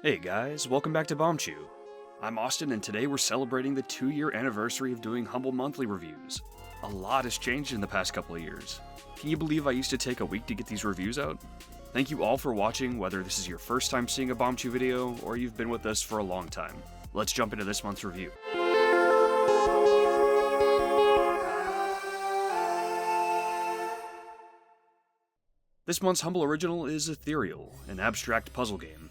Hey guys, welcome back to Bombchu. I'm Austin and today we're celebrating the 2-year anniversary of doing Humble Monthly reviews. A lot has changed in the past couple of years. Can you believe I used to take a week to get these reviews out? Thank you all for watching, whether this is your first time seeing a Bombchu video or you've been with us for a long time. Let's jump into this month's review. This month's Humble Original is Ethereal, an abstract puzzle game.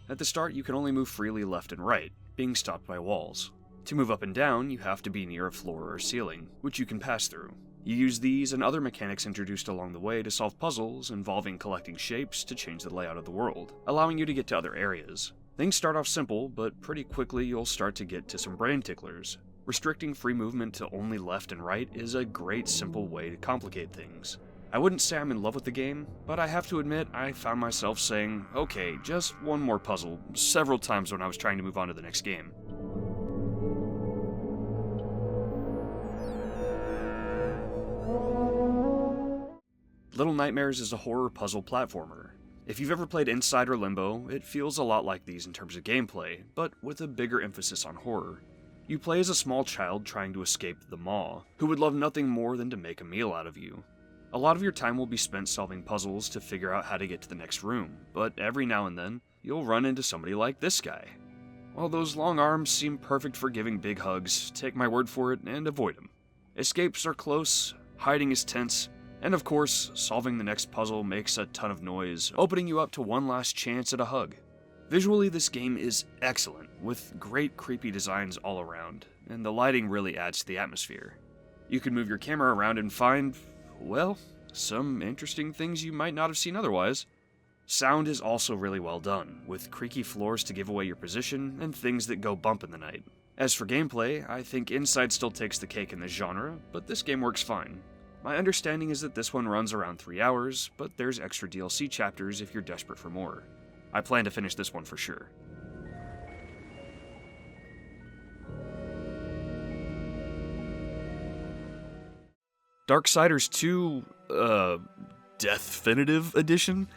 At the start, you can only move freely left and right, being stopped by walls. To move up and down, you have to be near a floor or ceiling, which you can pass through. You use these and other mechanics introduced along the way to solve puzzles involving collecting shapes to change the layout of the world, allowing you to get to other areas. Things start off simple, but pretty quickly you'll start to get to some brain ticklers. Restricting free movement to only left and right is a great simple way to complicate things. I wouldn't say I'm in love with the game, but I have to admit I found myself saying, okay, just one more puzzle, several times when I was trying to move on to the next game. Little Nightmares is a horror puzzle platformer. If you've ever played Inside or Limbo, it feels a lot like these in terms of gameplay, but with a bigger emphasis on horror. You play as a small child trying to escape the Maw, who would love nothing more than to make a meal out of you. A lot of your time will be spent solving puzzles to figure out how to get to the next room, but every now and then, you'll run into somebody like this guy. While those long arms seem perfect for giving big hugs, take my word for it and avoid them. Escapes are close, hiding is tense, and of course, solving the next puzzle makes a ton of noise, opening you up to one last chance at a hug. Visually, this game is excellent, with great creepy designs all around, and the lighting really adds to the atmosphere. You can move your camera around and find, well, some interesting things you might not have seen otherwise. Sound is also really well done, with creaky floors to give away your position and things that go bump in the night. As for gameplay, I think Inside still takes the cake in this genre, but this game works fine. My understanding is that this one runs around 3 hours, but there's extra DLC chapters if you're desperate for more. I plan to finish this one for sure. Darksiders 2, Deathinitive Edition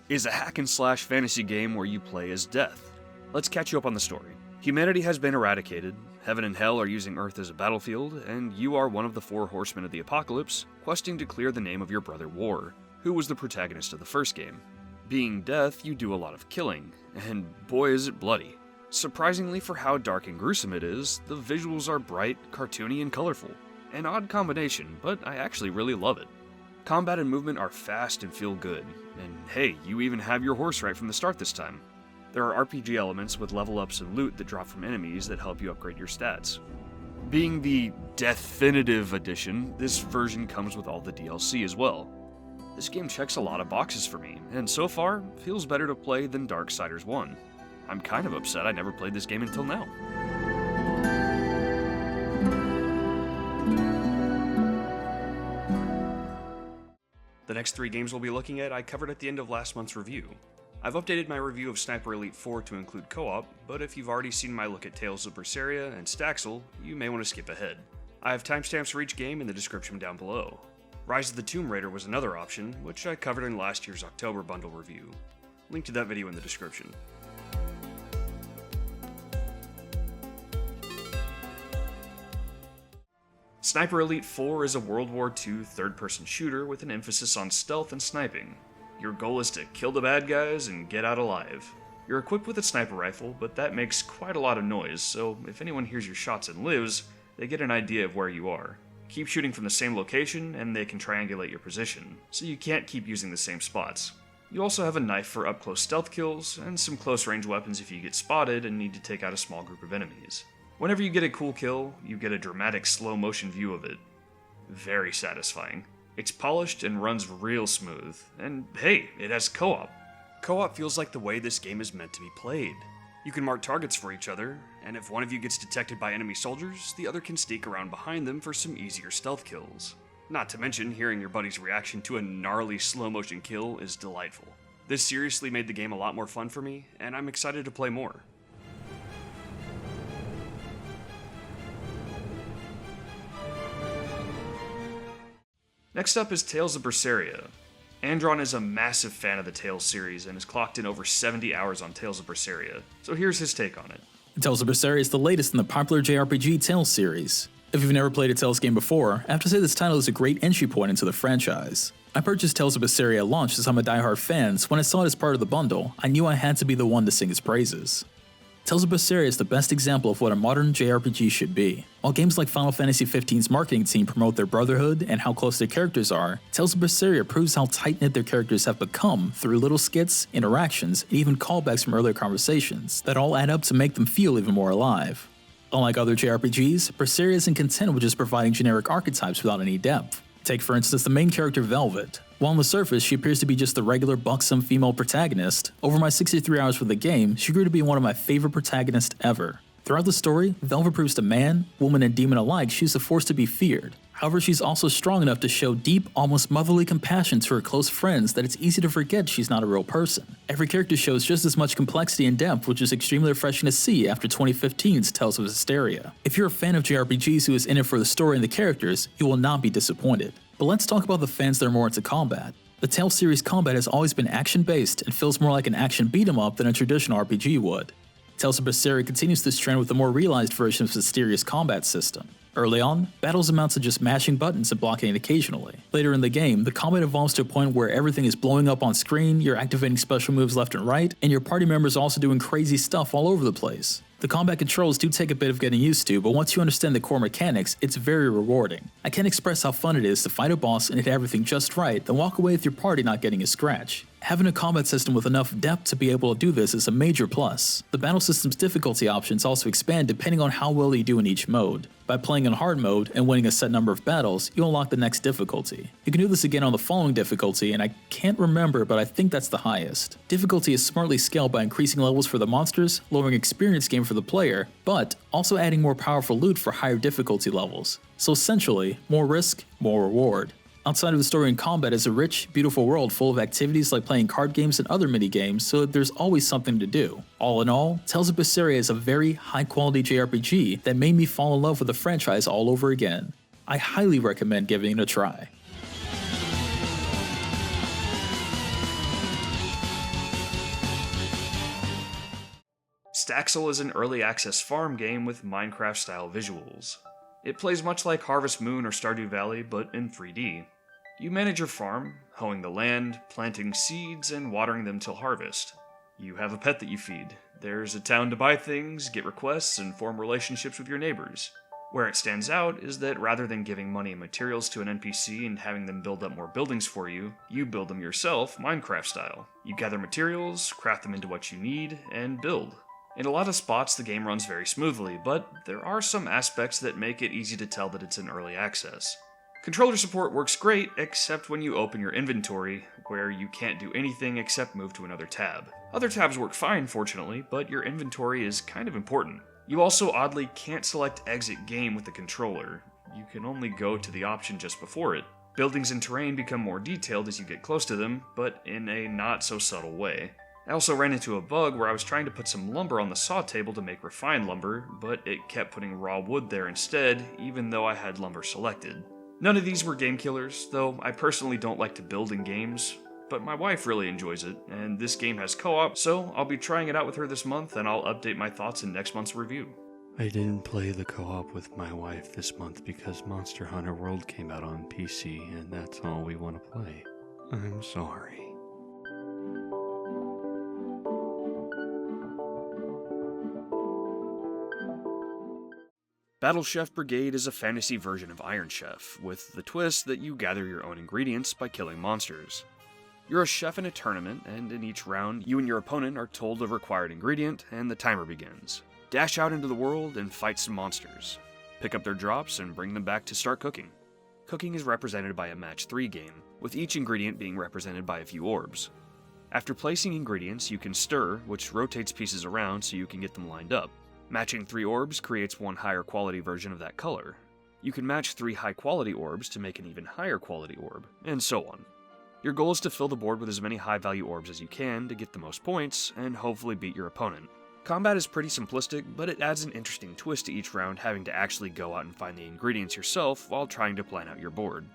is a hack-and-slash fantasy game where you play as Death. Let's catch you up on the story. Humanity has been eradicated, heaven and hell are using Earth as a battlefield, and you are one of the 4 horsemen of the apocalypse, questing to clear the name of your brother War, who was the protagonist of the first game. Being Death, you do a lot of killing, and boy is it bloody. Surprisingly for how dark and gruesome it is, the visuals are bright, cartoony, and colorful. An odd combination, but I actually really love it. Combat and movement are fast and feel good, and hey, you even have your horse right from the start this time. There are RPG elements with level ups and loot that drop from enemies that help you upgrade your stats. Being the Deathinitive Edition, this version comes with all the DLC as well. This game checks a lot of boxes for me, and so far, feels better to play than Darksiders 1. I'm kind of upset I never played this game until now. The next 3 games we'll be looking at I covered at the end of last month's review. I've updated my review of Sniper Elite 4 to include co-op, but if you've already seen my look at Tales of Berseria and Staxel, you may want to skip ahead. I have timestamps for each game in the description down below. Rise of the Tomb Raider was another option, which I covered in last year's October bundle review. Link to that video in the description. Sniper Elite 4 is a World War II third-person shooter with an emphasis on stealth and sniping. Your goal is to kill the bad guys and get out alive. You're equipped with a sniper rifle, but that makes quite a lot of noise, so if anyone hears your shots and lives, they get an idea of where you are. Keep shooting from the same location, and they can triangulate your position, so you can't keep using the same spots. You also have a knife for up-close stealth kills, and some close-range weapons if you get spotted and need to take out a small group of enemies. Whenever you get a cool kill, you get a dramatic slow-motion view of it. Very satisfying. It's polished and runs real smooth, and hey, it has co-op. Co-op feels like the way this game is meant to be played. You can mark targets for each other, and if one of you gets detected by enemy soldiers, the other can sneak around behind them for some easier stealth kills. Not to mention, hearing your buddy's reaction to a gnarly slow-motion kill is delightful. This seriously made the game a lot more fun for me, and I'm excited to play more. Next up is Tales of Berseria. Andron is a massive fan of the Tales series and has clocked in over 70 hours on Tales of Berseria, so here's his take on it. Tales of Berseria is the latest in the popular JRPG Tales series. If you've never played a Tales game before, I have to say this title is a great entry point into the franchise. I purchased Tales of Berseria at launch as I'm a diehard fan, so when I saw it as part of the bundle, I knew I had to be the one to sing its praises. Tales of Berseria is the best example of what a modern JRPG should be. While games like Final Fantasy XV's marketing team promote their brotherhood and how close their characters are, Tales of Berseria proves how tight-knit their characters have become through little skits, interactions, and even callbacks from earlier conversations that all add up to make them feel even more alive. Unlike other JRPGs, Berseria isn't content with just providing generic archetypes without any depth. Take for instance the main character Velvet. While on the surface she appears to be just the regular buxom female protagonist, over my 63 hours for the game, she grew to be one of my favorite protagonists ever. Throughout the story, Velvet proves to man, woman, and demon alike she's a force to be feared. However, she's also strong enough to show deep, almost motherly compassion to her close friends that it's easy to forget she's not a real person. Every character shows just as much complexity and depth, which is extremely refreshing to see after 2015's Tales of Hysteria. If you're a fan of JRPGs who is in it for the story and the characters, you will not be disappointed. But let's talk about the fans that are more into combat. The Tales series combat has always been action-based and feels more like an action beat-em-up than a traditional RPG would. Tales of Berseria continues this trend with a more realized version of Hysteria's combat system. Early on, battles amount to just mashing buttons and blocking occasionally. Later in the game, the combat evolves to a point where everything is blowing up on screen, you're activating special moves left and right, and your party members are also doing crazy stuff all over the place. The combat controls do take a bit of getting used to, but once you understand the core mechanics, it's very rewarding. I can't express how fun it is to fight a boss and hit everything just right, then walk away with your party not getting a scratch. Having a combat system with enough depth to be able to do this is a major plus. The battle system's difficulty options also expand depending on how well you do in each mode. By playing in hard mode and winning a set number of battles, you unlock the next difficulty. You can do this again on the following difficulty, and I can't remember, but I think that's the highest. Difficulty is smartly scaled by increasing levels for the monsters, lowering experience gain for the player, but also adding more powerful loot for higher difficulty levels. So essentially, more risk, more reward. Outside of the story and combat is a rich, beautiful world full of activities like playing card games and other mini-games, so there's always something to do. All in all, Tales of Berseria is a very high-quality JRPG that made me fall in love with the franchise all over again. I highly recommend giving it a try. Staxel is an early access farm game with Minecraft-style visuals. It plays much like Harvest Moon or Stardew Valley, but in 3D. You manage your farm, hoeing the land, planting seeds, and watering them till harvest. You have a pet that you feed. There's a town to buy things, get requests, and form relationships with your neighbors. Where it stands out is that rather than giving money and materials to an NPC and having them build up more buildings for you, you build them yourself, Minecraft style. You gather materials, craft them into what you need, and build. In a lot of spots, the game runs very smoothly, but there are some aspects that make it easy to tell that it's in early access. Controller support works great, except when you open your inventory, where you can't do anything except move to another tab. Other tabs work fine, fortunately, but your inventory is kind of important. You also oddly can't select exit game with the controller. You can only go to the option just before it. Buildings and terrain become more detailed as you get close to them, but in a not so subtle way. I also ran into a bug where I was trying to put some lumber on the saw table to make refined lumber, but it kept putting raw wood there instead, even though I had lumber selected. None of these were game killers, though I personally don't like to build in games, but my wife really enjoys it, and this game has co-op, so I'll be trying it out with her this month, and I'll update my thoughts in next month's review. I didn't play the co-op with my wife this month because Monster Hunter World came out on PC, and that's all we want to play. I'm sorry. Battle Chef Brigade is a fantasy version of Iron Chef, with the twist that you gather your own ingredients by killing monsters. You're a chef in a tournament, and in each round, you and your opponent are told the required ingredient, and the timer begins. Dash out into the world and fight some monsters. Pick up their drops and bring them back to start cooking. Cooking is represented by a match 3 game, with each ingredient being represented by a few orbs. After placing ingredients, you can stir, which rotates pieces around so you can get them lined up. Matching 3 orbs creates one higher quality version of that color. You can match 3 high quality orbs to make an even higher quality orb, and so on. Your goal is to fill the board with as many high value orbs as you can to get the most points, and hopefully beat your opponent. Combat is pretty simplistic, but it adds an interesting twist to each round having to actually go out and find the ingredients yourself while trying to plan out your board.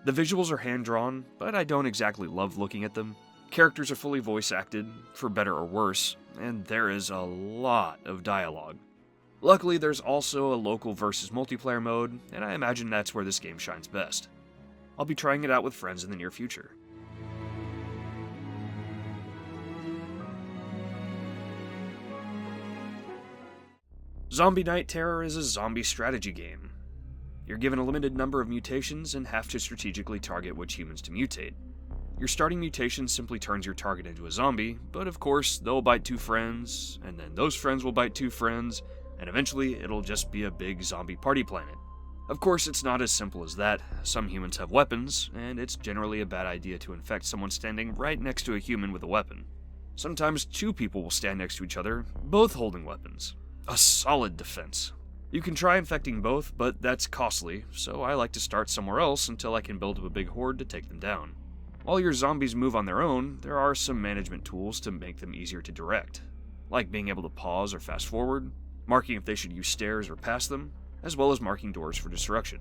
The visuals are hand-drawn, but I don't exactly love looking at them. Characters are fully voice-acted, for better or worse, and there is a lot of dialogue. Luckily, there's also a local versus multiplayer mode, and I imagine that's where this game shines best. I'll be trying it out with friends in the near future. Zombie Night Terror is a zombie strategy game. You're given a limited number of mutations and have to strategically target which humans to mutate. Your starting mutation simply turns your target into a zombie, but of course, they'll bite 2 friends, and then those friends will bite 2 friends, and eventually it'll just be a big zombie party planet. Of course, it's not as simple as that. Some humans have weapons, and it's generally a bad idea to infect someone standing right next to a human with a weapon. Sometimes 2 people will stand next to each other, both holding weapons. A solid defense. You can try infecting both, but that's costly, so I like to start somewhere else until I can build up a big horde to take them down. While your zombies move on their own, there are some management tools to make them easier to direct, like being able to pause or fast forward, marking if they should use stairs or pass them, as well as marking doors for destruction.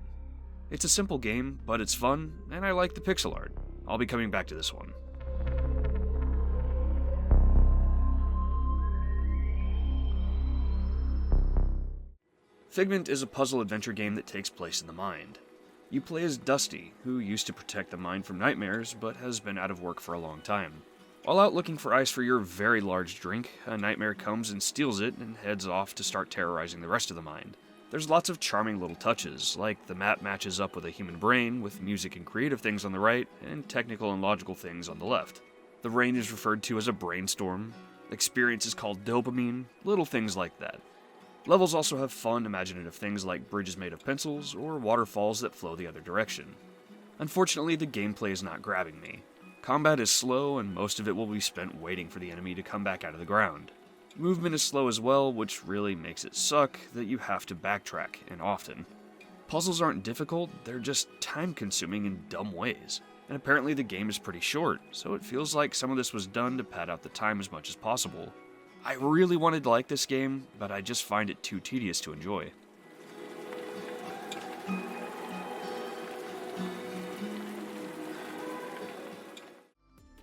It's a simple game, but it's fun, and I like the pixel art. I'll be coming back to this one. Figment is a puzzle adventure game that takes place in the mind. You play as Dusty, who used to protect the mind from nightmares, but has been out of work for a long time. While out looking for ice for your very large drink, a nightmare comes and steals it and heads off to start terrorizing the rest of the mind. There's lots of charming little touches, like the map matches up with a human brain, with music and creative things on the right, and technical and logical things on the left. The rain is referred to as a brainstorm, experience is called dopamine, little things like that. Levels also have fun, imaginative things like bridges made of pencils or waterfalls that flow the other direction. Unfortunately, the gameplay is not grabbing me. Combat is slow, and most of it will be spent waiting for the enemy to come back out of the ground. Movement is slow as well, which really makes it suck that you have to backtrack, and often. Puzzles aren't difficult, they're just time-consuming in dumb ways. And apparently the game is pretty short, so it feels like some of this was done to pad out the time as much as possible. I really wanted to like this game, but I just find it too tedious to enjoy.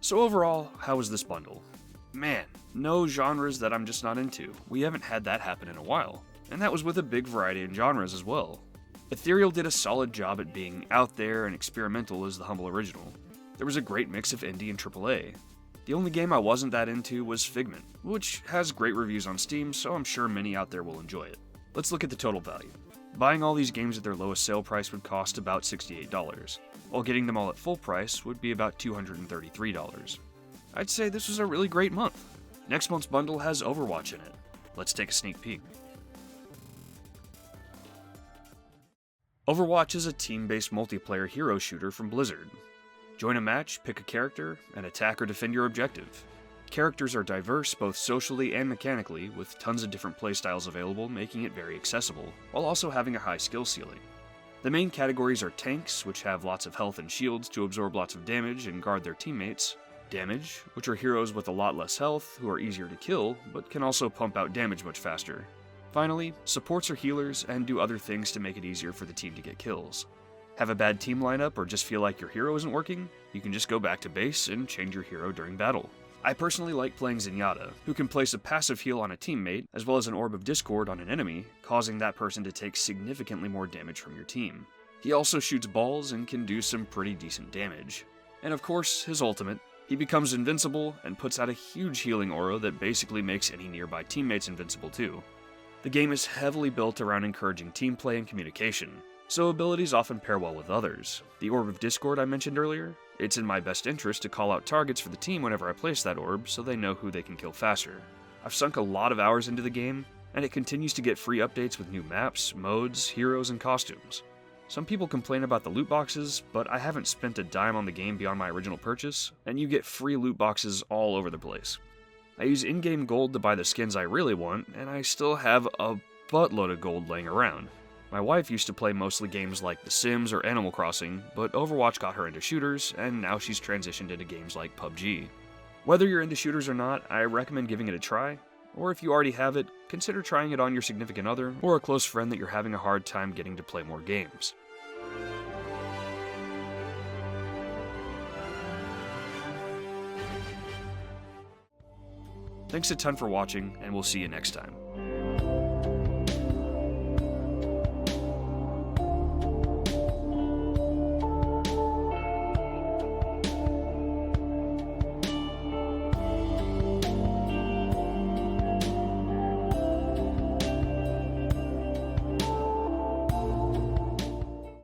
So overall, how was this bundle? Man, no genres that I'm just not into. We haven't had that happen in a while. And that was with a big variety in genres as well. Ethereal did a solid job at being out there and experimental as the humble original. There was a great mix of indie and AAA. The only game I wasn't that into was Figment, which has great reviews on Steam, so I'm sure many out there will enjoy it. Let's look at the total value. Buying all these games at their lowest sale price would cost about $68, while getting them all at full price would be about $233. I'd say this was a really great month. Next month's bundle has Overwatch in it. Let's take a sneak peek. Overwatch is a team-based multiplayer hero shooter from Blizzard. Join a match, pick a character, and attack or defend your objective. Characters are diverse both socially and mechanically, with tons of different playstyles available, making it very accessible, while also having a high skill ceiling. The main categories are tanks, which have lots of health and shields to absorb lots of damage and guard their teammates, damage, which are heroes with a lot less health, who are easier to kill, but can also pump out damage much faster. Finally, supports are healers and do other things to make it easier for the team to get kills. Have a bad team lineup or just feel like your hero isn't working? You can just go back to base and change your hero during battle. I personally like playing Zenyatta, who can place a passive heal on a teammate, as well as an Orb of Discord on an enemy, causing that person to take significantly more damage from your team. He also shoots balls and can do some pretty decent damage. And of course, his ultimate. He becomes invincible and puts out a huge healing aura that basically makes any nearby teammates invincible too. The game is heavily built around encouraging team play and communication, so abilities often pair well with others. The Orb of Discord I mentioned earlier, it's in my best interest to call out targets for the team whenever I place that orb so they know who they can kill faster. I've sunk a lot of hours into the game, and it continues to get free updates with new maps, modes, heroes, and costumes. Some people complain about the loot boxes, but I haven't spent a dime on the game beyond my original purchase, and you get free loot boxes all over the place. I use in-game gold to buy the skins I really want, and I still have a buttload of gold laying around. My wife used to play mostly games like The Sims or Animal Crossing, but Overwatch got her into shooters, and now she's transitioned into games like PUBG. Whether you're into shooters or not, I recommend giving it a try, or if you already have it, consider trying it on your significant other or a close friend that you're having a hard time getting to play more games. Thanks a ton for watching, and we'll see you next time.